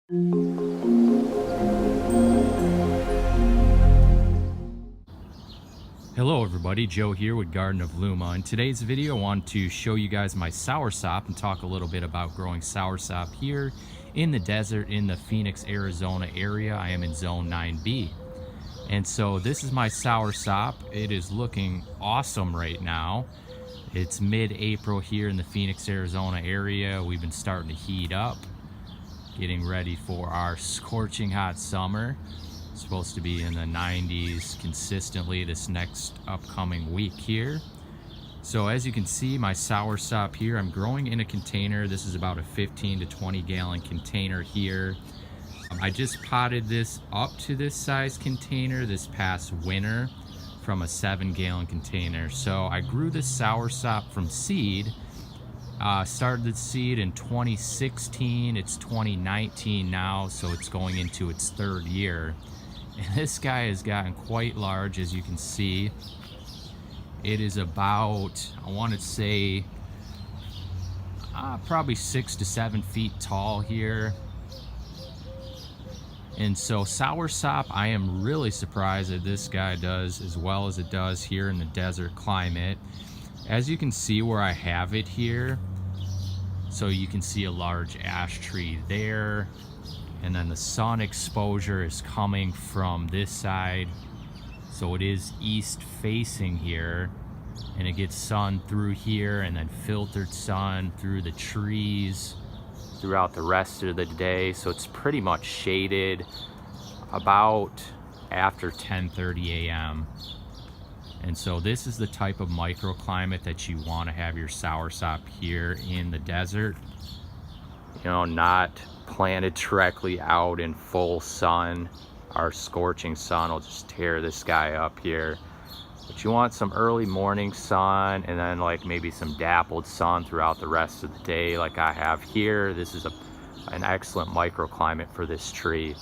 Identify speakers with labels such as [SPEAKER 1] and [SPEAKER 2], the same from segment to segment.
[SPEAKER 1] Hello everybody, Joe here with Garden of Luma. In today's video I want to show you guys my soursop and talk a little bit about growing soursop here in the desert in the Phoenix, Arizona area. I am in zone 9B. And so this is my soursop. It is looking awesome right now. It's mid-April here in the Phoenix, Arizona area. We've been starting to heat up, getting ready for our scorching hot summer. It's supposed to be in the 90s consistently this next upcoming week here. So as you can see, my soursop here, I'm growing in a container. This is about a 15 to 20 gallon container here. I just potted this up to this size container this past winter from a 7 gallon container. So I grew this soursop from seed. Started the seed in 2016. It's 2019 now, so it's going into its third year. And this guy has gotten quite large, as you can see. It is about, I want to say, probably 6 to 7 feet tall here. And so soursop, I am really surprised that this guy does as well as it does here in the desert climate. As you can see where I have it here, so you can see a large ash tree there. And then the sun exposure is coming from this side. So it is east facing here. And it gets sun through here and then filtered sun through the trees throughout the rest of the day. So it's pretty much shaded about after 10:30 a.m. And so this is the type of microclimate that you want to have your soursop here in the desert. You know, not planted directly out in full sun. Our scorching sun will just tear this guy up here. But you want some early morning sun and then like maybe some dappled sun throughout the rest of the day like I have here. This is an excellent microclimate for this tree.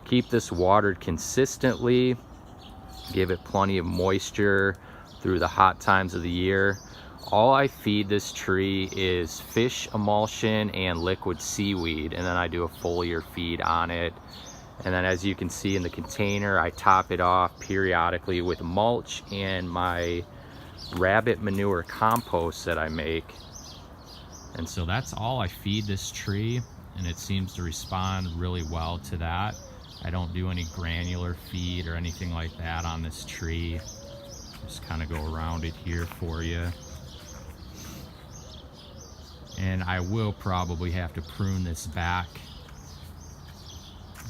[SPEAKER 1] Keep this watered consistently. Give it plenty of moisture through the hot times of the year. All I feed this tree is fish emulsion and liquid seaweed, and then I do a foliar feed on it. And then as you can see in the container, I top it off periodically with mulch and my rabbit manure compost that I make. And so that's all I feed this tree, and it seems to respond really well to that. I don't do any granular feed or anything like that on this tree. Just kind of go around it here for you. And I will probably have to prune this back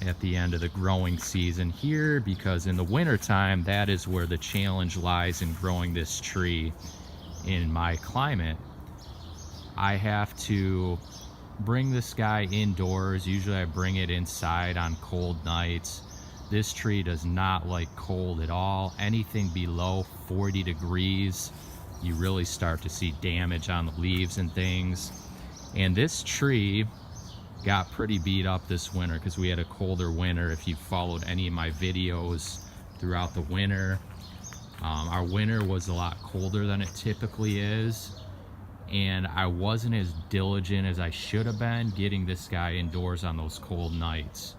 [SPEAKER 1] at the end of the growing season here, because in the winter time, that is where the challenge lies in growing this tree in my climate. I have to bring this guy indoors. Usually I bring it inside on cold nights. This tree does not like cold at all. Anything below 40 degrees, you really start to see damage on the leaves and things. And this tree got pretty beat up this winter because we had a colder winter. If you followed any of my videos throughout the winter, our winter was a lot colder than it typically is, and I wasn't as diligent as I should have been getting this guy indoors on those cold nights.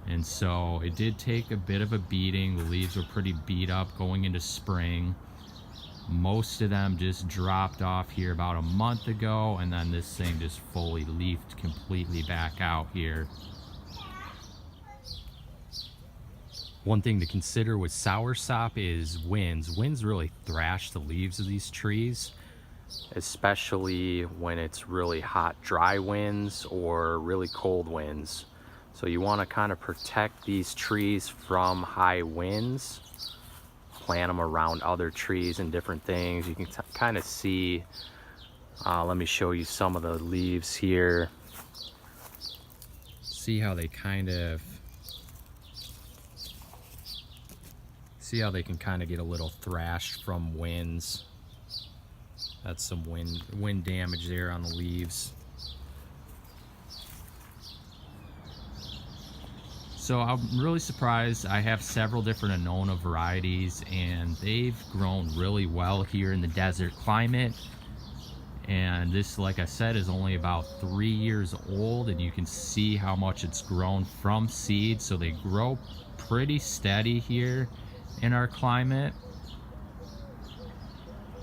[SPEAKER 1] And so it did take a bit of a beating. The leaves were pretty beat up going into spring. Most of them just dropped off here about a month ago, and then this thing just fully leafed completely back out here. One thing to consider with soursop is winds. Winds really thrash the leaves of these trees, especially when it's really hot, dry winds or really cold winds. So you want to kind of protect these trees from high winds. Plant them around other trees and different things. You can kind of see, let me show you some of the leaves here. See how they can kind of get a little thrashed from winds. That's some wind damage there on the leaves. So I'm really surprised. I have several different Annona varieties, and they've grown really well here in the desert climate. And this, like I said, is only about 3 years old, and you can see how much it's grown from seed. So they grow pretty steady here in our climate.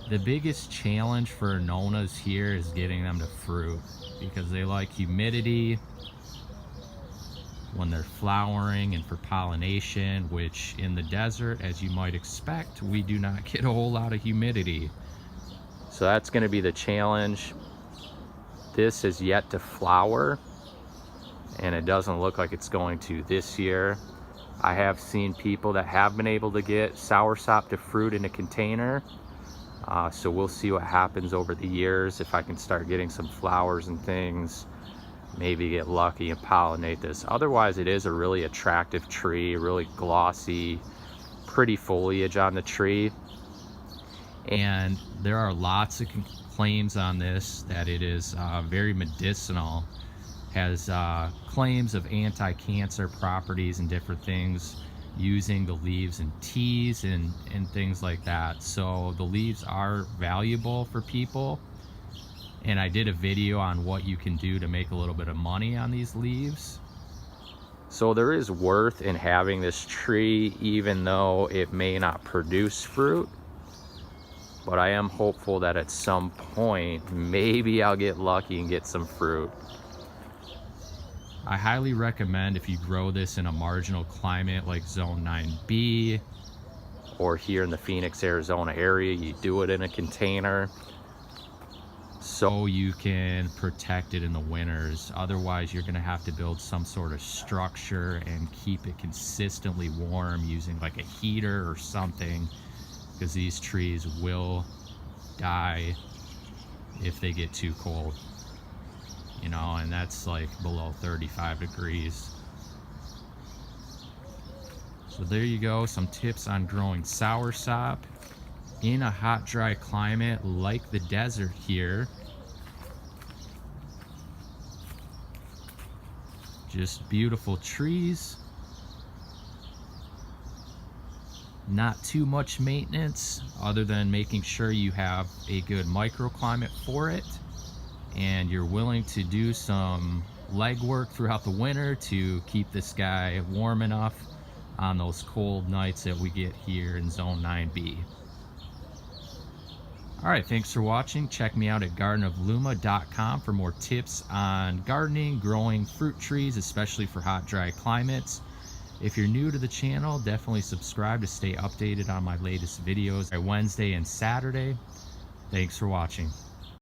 [SPEAKER 1] The biggest challenge for Anonas here is getting them to fruit, because they like humidity when they're flowering and for pollination, which in the desert, as you might expect, we do not get a whole lot of humidity. So that's going to be the challenge. This is yet to flower, and it doesn't look like it's going to this year. I have seen people that have been able to get Soursop to fruit in a container. So we'll see what happens over the years. If I can start getting some flowers and things, maybe get lucky and pollinate this. Otherwise, it is a really attractive tree, really glossy, pretty foliage on the tree. And there are lots of claims on this that it is very medicinal, has claims of anti-cancer properties and different things, using the leaves in teas and things like that. So the leaves are valuable for people, and I did a video on what you can do to make a little bit of money on these leaves. So there is worth in having this tree, even though it may not produce fruit. But I am hopeful that at some point, maybe I'll get lucky and get some fruit. I highly recommend, if you grow this in a marginal climate like Zone 9B, or here in the Phoenix, Arizona area, you do it in a container so you can protect it in the winters. Otherwise, you're gonna have to build some sort of structure and keep it consistently warm using like a heater or something, because these trees will die if they get too cold. You know, and that's like below 35 degrees. So there you go, some tips on growing Soursop in a hot, dry climate like the desert here. Just beautiful trees. Not too much maintenance other than making sure you have a good microclimate for it, and you're willing to do some legwork throughout the winter to keep this guy warm enough on those cold nights that we get here in Zone 9B. Alright, thanks for watching. Check me out at gardenofluma.com for more tips on gardening, growing fruit trees, especially for hot, dry climates. If you're new to the channel, definitely subscribe to stay updated on my latest videos Wednesday and Saturday. Thanks for watching.